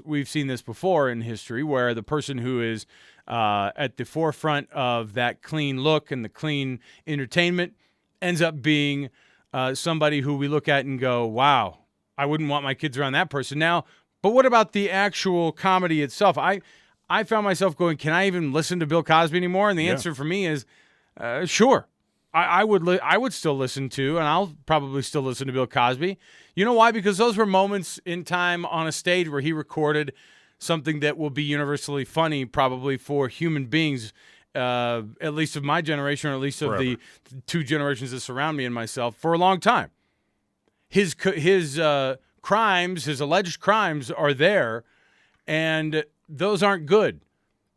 we've seen this before in history where the person who is at the forefront of that clean look and the clean entertainment ends up being somebody who we look at and go, wow, I wouldn't want my kids around that person. Now, but what about the actual comedy itself? I found myself going, can I even listen to Bill Cosby anymore? And the answer for me is sure. I would still listen to, and I'll probably still listen to Bill Cosby. You know why? Because those were moments in time on a stage where he recorded something that will be universally funny probably for human beings, at least of my generation, or at least of the two generations that surround me and myself, for a long time. His crimes, his alleged crimes are there, and those aren't good.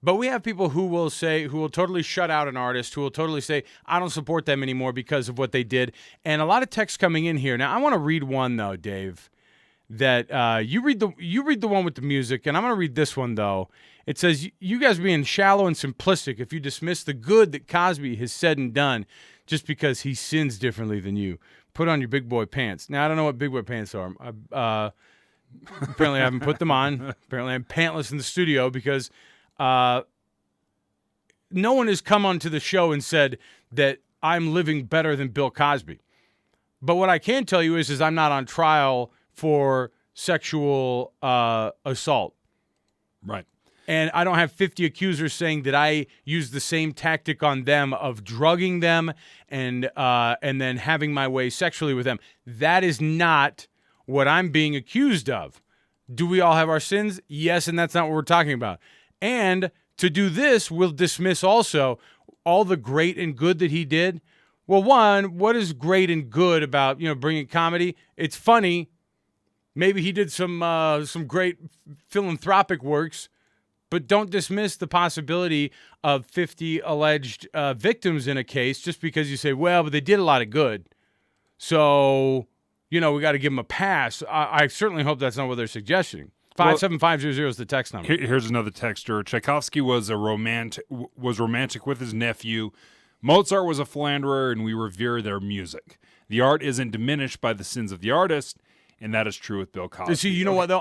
But we have people who will totally shut out an artist, who will totally say, I don't support them anymore because of what they did. And a lot of texts coming in here. Now, I want to read one, though, Dave, that you read the one with the music, and I'm going to read this one, though. It says, you guys being shallow and simplistic if you dismiss the good that Cosby has said and done just because he sins differently than you. Put on your big boy pants. Now, I don't know what big boy pants are. Apparently, I haven't put them on. Apparently, I'm pantless in the studio because no one has come onto the show and said that I'm living better than Bill Cosby. But what I can tell you is I'm not on trial for sexual assault. Right. And I don't have 50 accusers saying that I used the same tactic on them of drugging them and then having my way sexually with them. That is not what I'm being accused of. Do we all have our sins? Yes, and that's not what we're talking about. And to do this, we'll dismiss also all the great and good that he did. Well, one, what is great and good about bringing comedy? It's funny. Maybe he did some great philanthropic works, but don't dismiss the possibility of 50 alleged victims in a case just because you say, well, but they did a lot of good, so we got to give them a pass. I certainly hope that's not what they're suggesting. 57500 is the text number. Here's another texter. Tchaikovsky was romantic with his nephew. Mozart was a philanderer, and we revere their music. The art isn't diminished by the sins of the artist, and that is true with Bill Cosby. See, you know what though?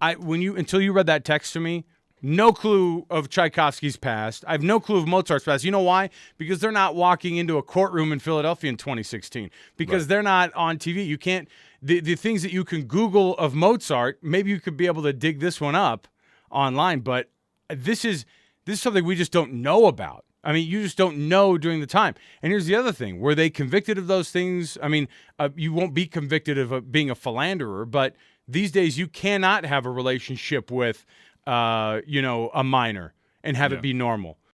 Until you read that text to me, no clue of Tchaikovsky's past. I have no clue of Mozart's past. You know why? Because they're not walking into a courtroom in Philadelphia in 2016. Because they're not on TV. You can't. The things that you can Google of Mozart, maybe you could be able to dig this one up online, but this is something we just don't know about. I mean, you just don't know during the time. And here's the other thing. Were they convicted of those things? I mean, you won't be convicted of being a philanderer, but these days you cannot have a relationship with, a minor and have it be normal.